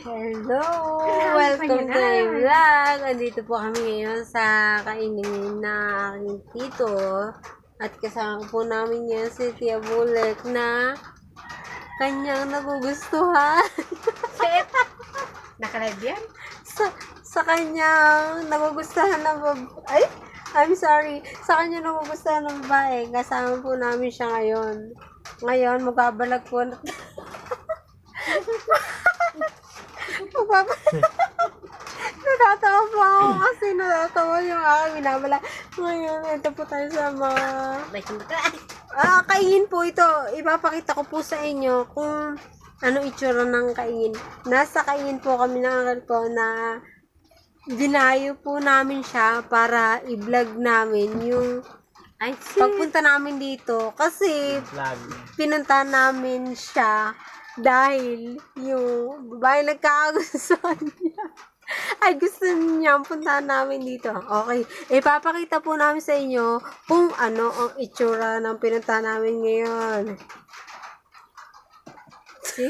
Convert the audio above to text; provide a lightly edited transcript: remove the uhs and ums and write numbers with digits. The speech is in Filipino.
Hello! Welcome to my vlog! Andito po kami ngayon sa kainin na aking tito. At kasama po namin ngayon si Tia Bulek na kanyang nagugustuhan. Nakalive yan? sa kanyang nagugustuhan na babae. I'm sorry. Sa kanyang nagugustuhan ng babae. Kasama po namin siya ngayon. Ngayon, magbabalag po na... Natatawa po ako kasi natatawa yung aking binabala. Ngayon, ito po tayo sa mga... kain po ito. Ipapakita ko po sa inyo kung ano itsura ng kain. Nasa kain po kami ng uncle ko na dinayo po namin siya para i-vlog namin yung pagpunta namin dito. Kasi pinunta namin siya dahil yung babae nagkakagustuhan niya. Ay, gusto niya puntahan namin dito. Okay. Ipapakita po namin sa inyo kung ano ang itsura ng pinunta namin ngayon. See?